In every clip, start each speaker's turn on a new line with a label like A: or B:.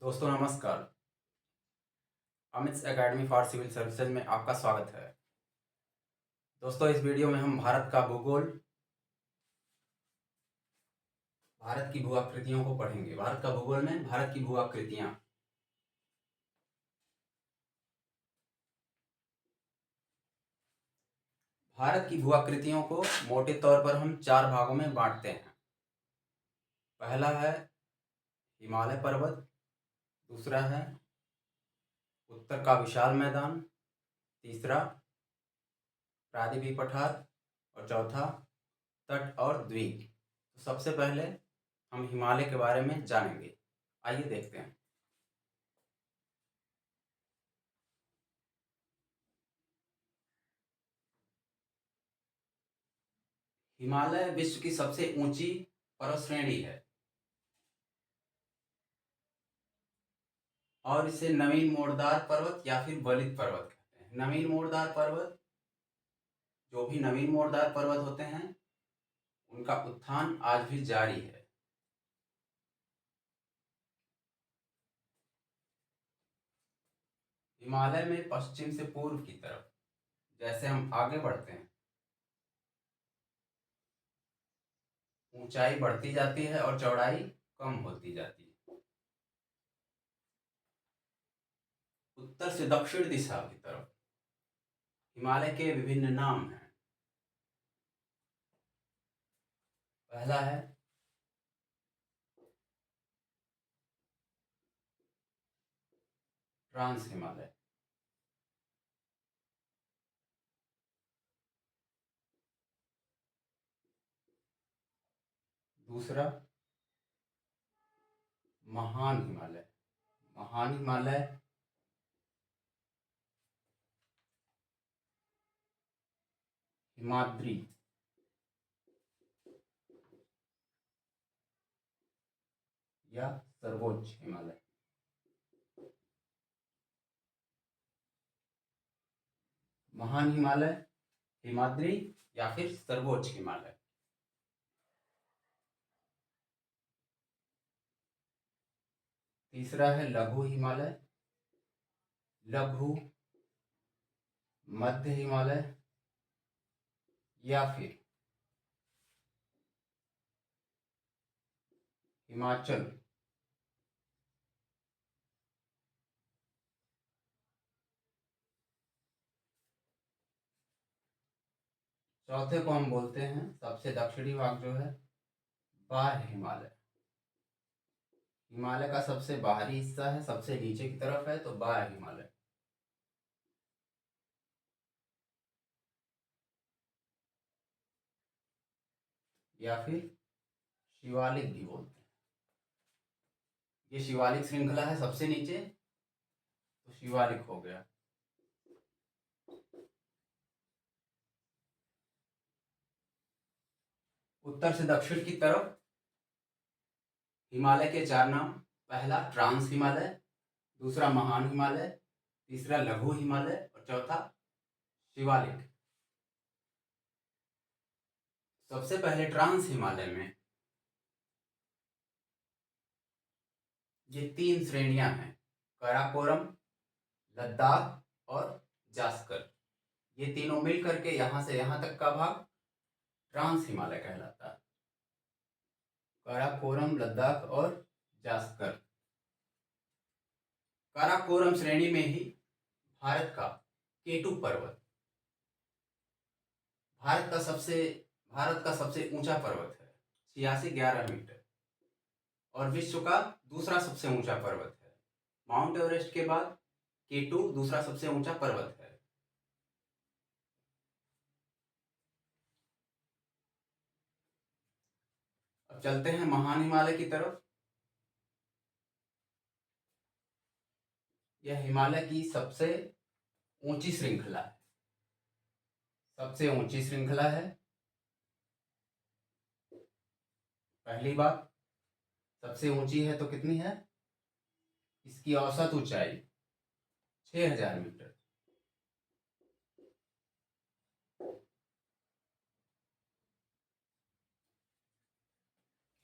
A: दोस्तों नमस्कार। अमित्स academy for civil services में आपका स्वागत है। दोस्तों इस वीडियो में हम भारत का भूगोल, भारत की भू आकृतियों को पढ़ेंगे। भारत का भूगोल में भारत की भू आकृतियाँ। भारत की भू आकृतियों को मोटे तौर पर हम 4 भागों में बांटते हैं। पहला है हिमालय पर्वत, दूसरा है उत्तर का विशाल मैदान, तीसरा प्रायद्वीपीय पठार और चौथा तट और द्वीप। तो सबसे पहले हम हिमालय के बारे में जानेंगे। आइए देखते हैं। हिमालय विश्व की सबसे ऊंची पर्वत श्रेणी है और इसे नवीन मोड़दार पर्वत या फिर वलित पर्वत कहते हैं। नवीन मोड़दार पर्वत, जो भी नवीन मोड़दार पर्वत होते हैं उनका उत्थान आज भी जारी है। हिमालय में पश्चिम से पूर्व की तरफ जैसे हम आगे बढ़ते हैं, ऊंचाई बढ़ती जाती है और चौड़ाई कम होती जाती है। उत्तर से दक्षिण दिशा की तरफ हिमालय के विभिन्न नाम हैं। पहला है ट्रांस हिमालय, दूसरा महान हिमालय, महान हिमालय, हिमाद्री, या सर्वोच्च हिमालय। महान हिमालय, हिमाद्री या फिर सर्वोच्च हिमालय। तीसरा है लघु हिमालय, लघु, मध्य हिमालय या फिर हिमाचल। चौथे को हम बोलते हैं सबसे दक्षिणी भाग जो है बाह्य हिमालय। हिमालय का सबसे बाहरी हिस्सा है, सबसे नीचे की तरफ है, तो बाह्य हिमालय। या फिर शिवालिक भी बोलते हैं। ये शिवालिक श्रृंखला है सबसे नीचे, तो शिवालिक हो गया। उत्तर से दक्षिण की तरफ हिमालय के 4 नाम। पहला ट्रांस हिमालय, दूसरा महान हिमालय, तीसरा लघु हिमालय और चौथा शिवालिक। सबसे पहले ट्रांस हिमालय में ये 3 श्रेणियां हैं, काराकोरम, लद्दाख और जास्कर। ये तीनों मिल करके यहाँ से यहाँ तक का भाग ट्रांस हिमालय कहलाता है। काराकोरम, लद्दाख और जास्कर। काराकोरम श्रेणी में ही भारत का केटू पर्वत, भारत का सबसे ऊंचा पर्वत है, 8611 मीटर, और विश्व का दूसरा सबसे ऊंचा पर्वत है। माउंट एवरेस्ट के बाद केटू दूसरा सबसे ऊंचा पर्वत है। अब चलते हैं महान हिमालय की तरफ। यह हिमालय की सबसे ऊंची श्रृंखला है, सबसे ऊंची श्रृंखला है। पहली बात, सबसे ऊंची है तो कितनी है? इसकी औसत ऊंचाई 6000 मीटर।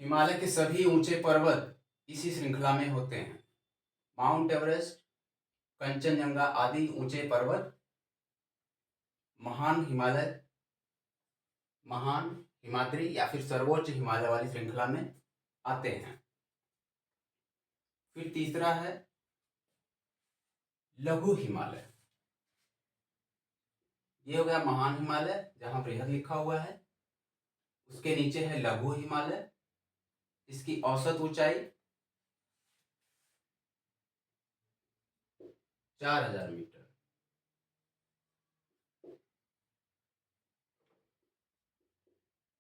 A: हिमालय के सभी ऊंचे पर्वत इसी श्रृंखला में होते हैं। माउंट एवरेस्ट, कंचनजंगा आदि ऊंचे पर्वत महान हिमाद्री या फिर सर्वोच्च हिमालय वाली श्रृंखला में आते हैं। फिर तीसरा है लघु हिमालय। ये हो गया महान हिमालय जहां बृहद लिखा हुआ है, उसके नीचे है लघु हिमालय। इसकी औसत ऊंचाई 4000 मीटर।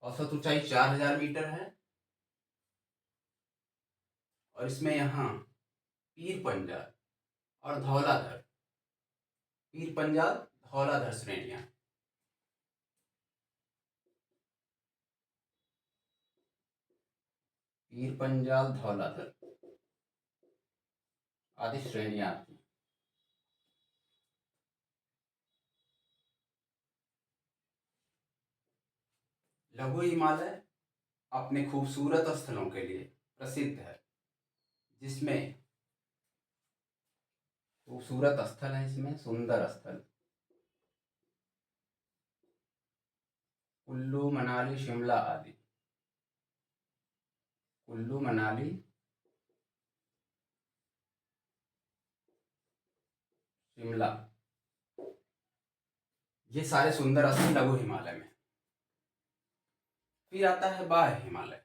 A: औसत ऊंचाई 4000 मीटर है और इसमें यहाँ पीर पंजाल और धौलाधर, पीर पंजाल धौलाधर श्रेणियां। पीर पंजाल धौलाधर आदि श्रेणियां आती हैं। लघु हिमालय अपने खूबसूरत स्थलों के लिए प्रसिद्ध है, जिसमें खूबसूरत स्थल है, इसमें सुंदर स्थल कुल्लू मनाली शिमला आदि। कुल्लू मनाली शिमला, ये सारे सुंदर स्थल लघु हिमालय में। फिर आता है बाह्य हिमालय।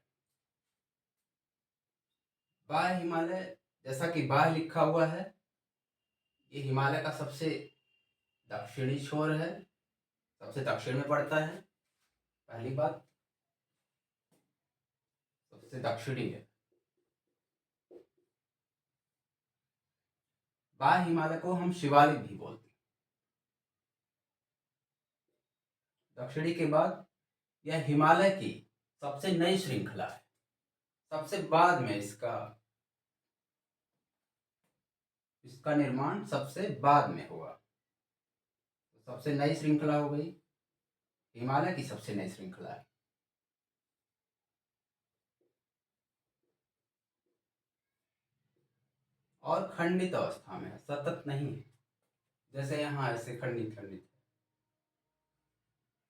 A: बाह्य हिमालय, जैसा कि बाह्य लिखा हुआ है, ये हिमालय का सबसे दक्षिणी छोर है, सबसे दक्षिण में पड़ता है। पहली बात, सबसे दक्षिणी है। बाह्य हिमालय को हम शिवालिक भी बोलते हैं। दक्षिणी के बाद यह हिमालय की सबसे नई श्रृंखला है, सबसे बाद में इसका निर्माण सबसे बाद में हुआ। तो सबसे नई श्रृंखला हो गई, हिमालय की सबसे नई श्रृंखला है। और खंडित अवस्था में है, सतत नहीं है, जैसे यहाँ ऐसे खंडित खंडित है।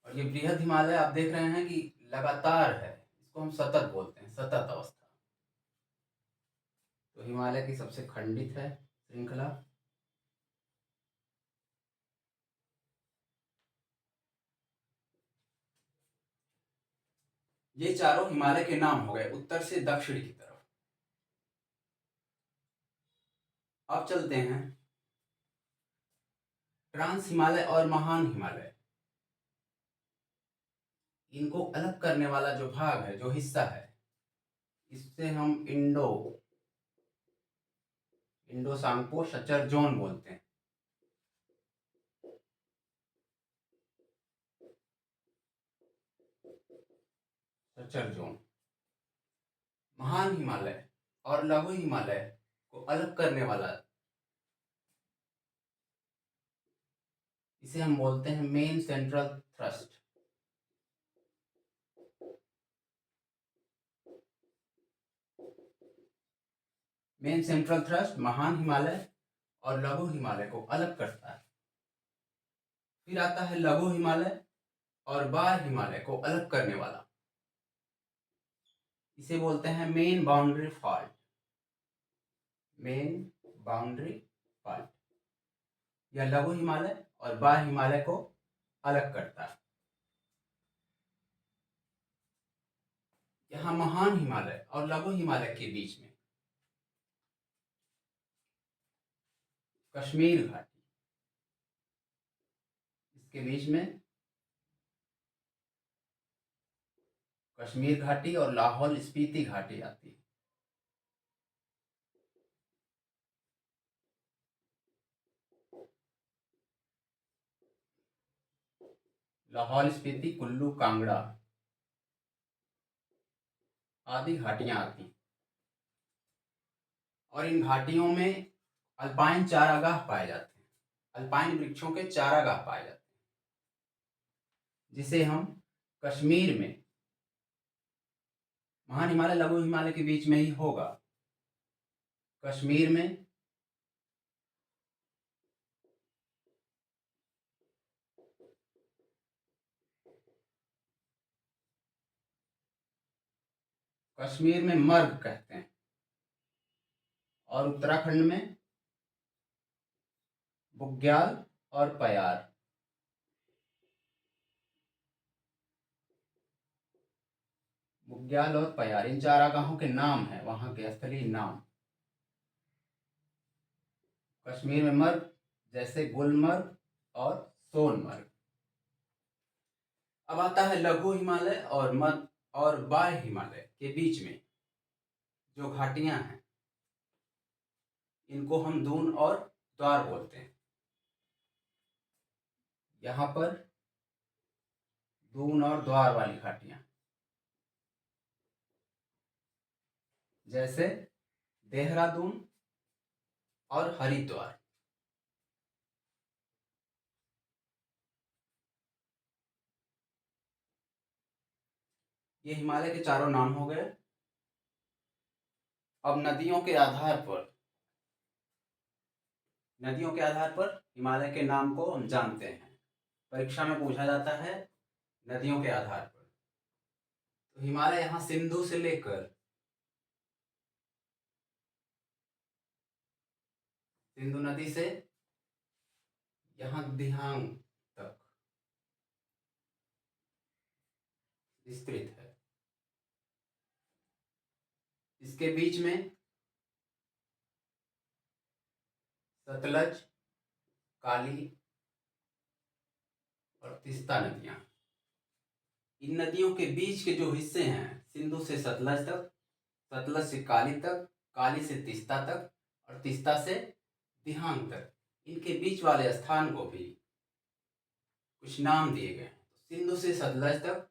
A: और ये बृहद हिमालय आप देख रहे हैं कि लगातार है, इसको हम सतत बोलते हैं, सतत अवस्था। तो हिमालय की सबसे खंडित है श्रृंखला। ये चारों हिमालय के नाम हो गए उत्तर से दक्षिण की तरफ। अब चलते हैं ट्रांस हिमालय और महान हिमालय। इनको अलग करने वाला जो भाग है, जो हिस्सा है, इससे हम इंडो सांगपो शचर जोन बोलते हैं। शचर जोन। महान हिमालय और लघु हिमालय को अलग करने वाला, इसे हम बोलते हैं main central thrust. Main central thrust महान हिमालय और लघु हिमालय को अलग करता है। फिर आता है लघु हिमालय और बाह्य हिमालय को अलग करने वाला, इसे बोलते हैं main boundary fault. Main boundary fault, यह लघु हिमालय और बाह्य हिमालय को अलग करता है। यहाँ महान हिमालय और लघु हिमालय के बीच में कश्मीर घाटी, इसके बीच में कश्मीर घाटी और लाहौल स्पीति घाटी आती है। लाहौल स्पीति, कुल्लू, कांगड़ा आदि घाटियां आती हैं। और इन घाटियों में अल्पाइन चारागाह पाए जाते हैं, अल्पाइन वृक्षों के चारागाह पाए जाते हैं, जिसे हम कश्मीर में, महान हिमालय लघु हिमालय के बीच में ही होगा, कश्मीर में कश्मीर में मर्ग कहते हैं और उत्तराखंड में बुग्याल और पयार। बुग्याल और पयार इन चारागाहों के नाम हैं, वहां के स्थलीय नाम। कश्मीर में मर्ग जैसे गुलमर्ग और सोनमर्ग। अब आता है लघु हिमालय और मध्य और बाह्य हिमालय के बीच में जो घाटियां हैं, इनको हम दून और द्वार बोलते हैं। यहाँ पर दून और द्वार वाली घाटियां जैसे देहरादून और हरिद्वार। ये हिमालय के चारों नाम हो गए। अब नदियों के आधार पर हिमालय के नाम को हम जानते हैं। परीक्षा में पूछा जाता है नदियों के आधार पर। तो हिमालय यहाँ सिंधु से लेकर सिंधु नदी से यहाँ दिहांग तक विस्तृत है। इसके बीच में सतलज, काली और तीस्ता नदियां। इन नदियों के बीच के जो हिस्से हैं, सिंधु से सतलज तक, सतलज से काली तक, काली से तीस्ता तक और तीस्ता से दिहांग तक, इनके बीच वाले स्थान को भी कुछ नाम दिए गए हैं। सिंधु से सतलज तक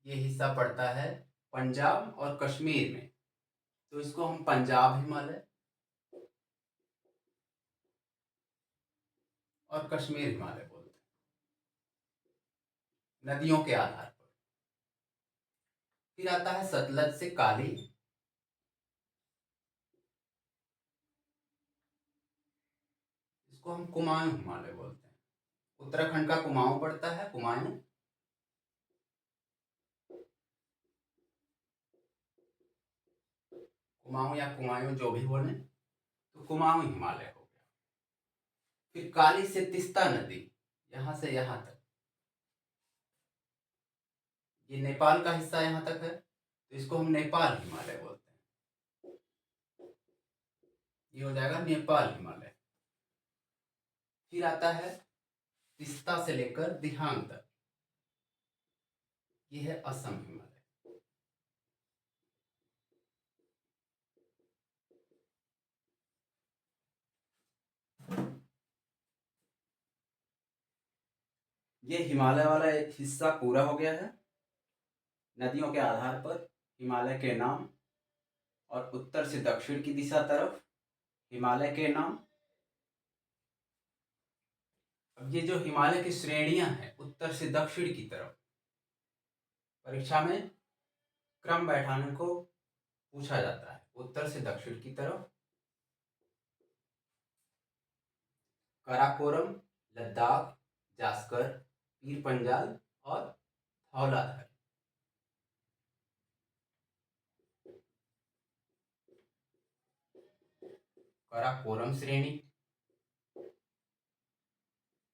A: ये हिस्सा पड़ता है पंजाब और कश्मीर में, तो इसको हम पंजाब हिमालय और कश्मीर हिमालय बोलते हैं नदियों के आधार पर। फिर आता है सतलज से काली, इसको हम कुमायूं हिमालय बोलते हैं। उत्तराखंड का कुमाऊं पड़ता है, कुमायूं। कुमाऊं या कुमायूं जो भी बोले, तो कुमाऊं हिमालय हो गया। फिर काली से तीस्ता नदी, यहां से यहां तक, ये नेपाल का हिस्सा यहां तक है, तो इसको हम नेपाल हिमालय बोलते हैं। ये हो जाएगा नेपाल हिमालय। फिर आता है तीस्ता से लेकर दिहांग तक, ये है असम हिमालय। ये हिमालय वाला एक हिस्सा पूरा हो गया है। नदियों के आधार पर हिमालय के नाम और उत्तर से दक्षिण की दिशा तरफ हिमालय के नाम। अब ये जो हिमालय की श्रेणियां हैं उत्तर से दक्षिण की तरफ, परीक्षा में क्रम बैठाने को पूछा जाता है। उत्तर से दक्षिण की तरफ काराकोरम, लद्दाख, जास्कर, पीर पंजाल और धौलाधर। काराकोरम श्रेणी,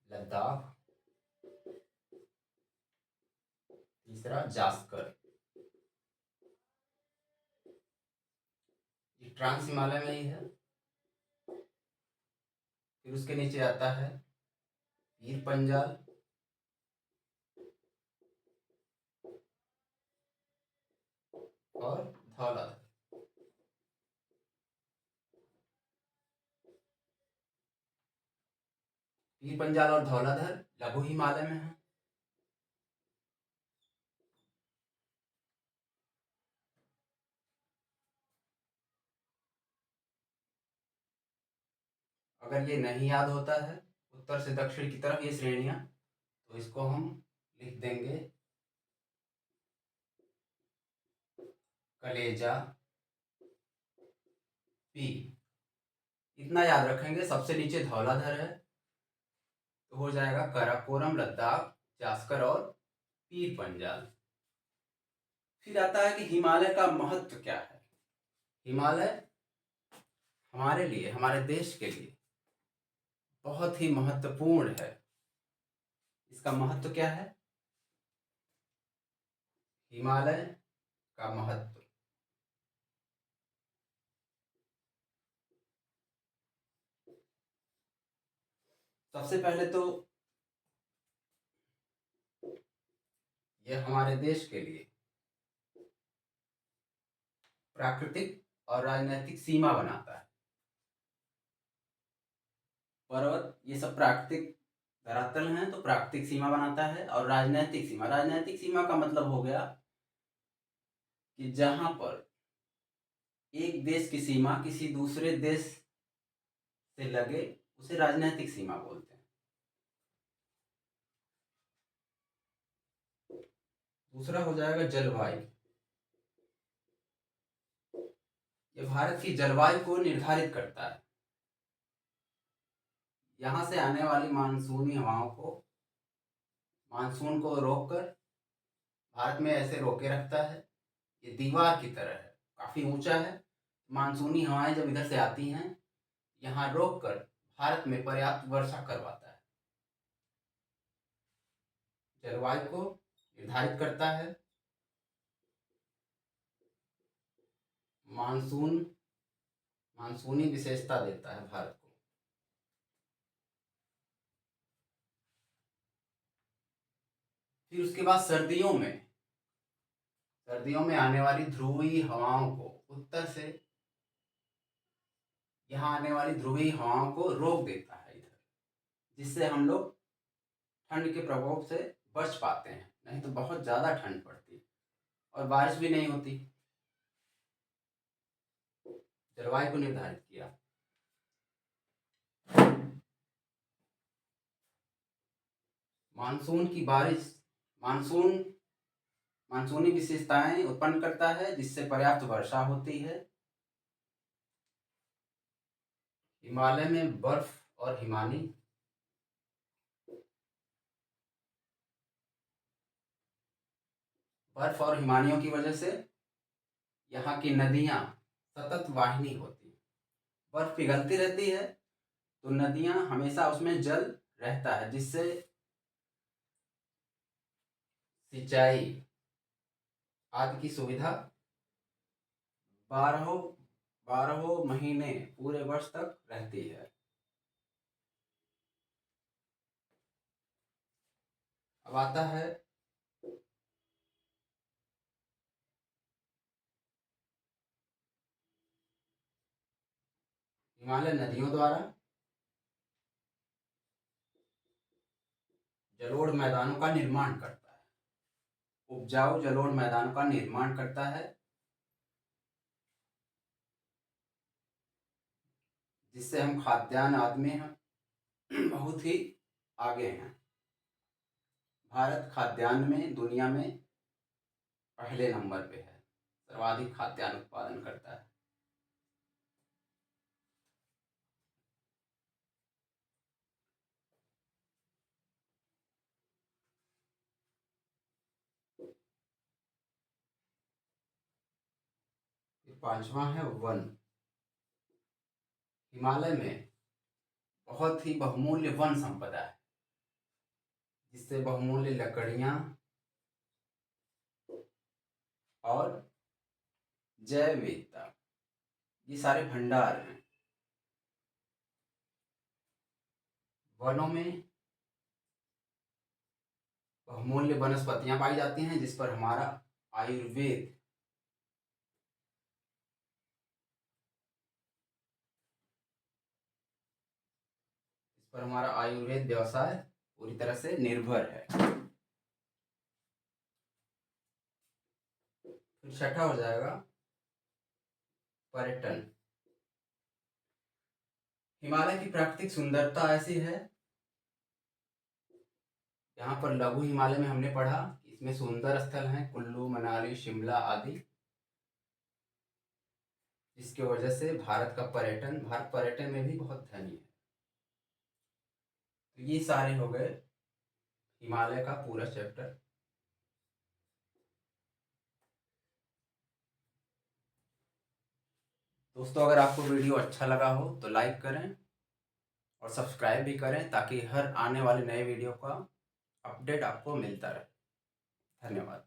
A: लद्दाख, तीसरा जास्कर। ये ट्रांस हिमालय में ही है। फिर उसके नीचे आता है पीर पंजाल, और धौलाधर। पीर पंजाल और धौलाधर लघु हिमालय में है। अगर ये नहीं याद होता है उत्तर से दक्षिण की तरफ ये श्रेणियां, तो इसको हम लिख देंगे कलेजा पी। इतना याद रखेंगे। सबसे नीचे धौलाधर है, तो हो जाएगा काराकोरम, लद्दाख, जास्कर और पीर पंजाल। फिर आता है कि हिमालय का महत्व क्या है। हिमालय हमारे लिए, हमारे देश के लिए बहुत ही महत्वपूर्ण है। इसका महत्व क्या है? हिमालय का महत्व, सबसे पहले तो यह हमारे देश के लिए प्राकृतिक और राजनीतिक सीमा बनाता है। पर्वत ये सब प्राकृतिक धरातल हैं, तो प्राकृतिक सीमा बनाता है। और राजनीतिक सीमा, राजनीतिक सीमा का मतलब हो गया कि जहां पर एक देश की सीमा किसी दूसरे देश से लगे, उसे राजनीतिक सीमा बोलते हैं। दूसरा हो जाएगा जलवायु। यह भारत की जलवायु को निर्धारित करता है। यहाँ से आने वाली मानसूनी हवाओं को, मानसून को रोककर भारत में ऐसे रोके रखता है। ये दीवार की तरह है, काफी ऊंचा है। मानसूनी हवाएं जब इधर से आती हैं, यहाँ रोककर भारत में पर्याप्त वर्षा करवाता है। जलवायु को निर्धारित करता है। मानसूनी विशेषता देता है भारत को। फिर उसके बाद सर्दियों में आने वाली ध्रुवीय हवाओं को, उत्तर से यहाँ आने वाली ध्रुवीय हवाओं को रोक देता है इधर, जिससे हम लोग ठंड के प्रकोप से बच पाते हैं। नहीं तो बहुत ज़्यादा ठंड पड़ती है और बारिश भी नहीं होती। जलवायु को निर्धारित किया। मानसून की बारिश, मानसूनी विशेषताएं उत्पन्न करता है, जिससे पर्याप्त वर्षा होती है। हिमालय में बर्फ और हिमानियों की वजह से यहाँ की नदियाँ सतत वाहिनी होती है। बर्फ पिघलती रहती है तो नदियाँ हमेशा उसमें जल रहता है, जिससे सिंचाई आदि की सुविधा बारहों महीने पूरे वर्ष तक रहती है। अब आता है हिमालय नदियों द्वारा जलोढ़ मैदानों का निर्माण करता है। उपजाऊ जलोढ़ मैदानों का निर्माण करता है, जिससे हम खाद्यान्न आदि में हम बहुत ही आगे हैं। भारत खाद्यान्न में दुनिया में पहले नंबर पे है, सर्वाधिक खाद्यान्न उत्पादन करता है। पांचवा है वन। हिमालय में बहुत ही बहुमूल्य वन संपदा है, जिससे बहुमूल्य लकड़ियां और जैव विविधता, ये सारे भंडार हैं। वनों में बहुमूल्य वनस्पतियां पाई जाती हैं, जिस पर हमारा आयुर्वेद व्यवसाय पूरी तरह से निर्भर है। फिर छठा हो जाएगा पर्यटन। हिमालय की प्राकृतिक सुंदरता ऐसी है, यहाँ पर लघु हिमालय में हमने पढ़ा, इसमें सुंदर स्थल हैं कुल्लू, मनाली, शिमला आदि, जिसकी वजह से भारत पर्यटन में भी बहुत धनी है। तो ये सारे हो गए हिमालय का पूरा चैप्टर। दोस्तों, अगर आपको वीडियो अच्छा लगा हो तो लाइक करें और सब्सक्राइब भी करें ताकि हर आने वाले नए वीडियो का अपडेट आपको मिलता रहे। धन्यवाद।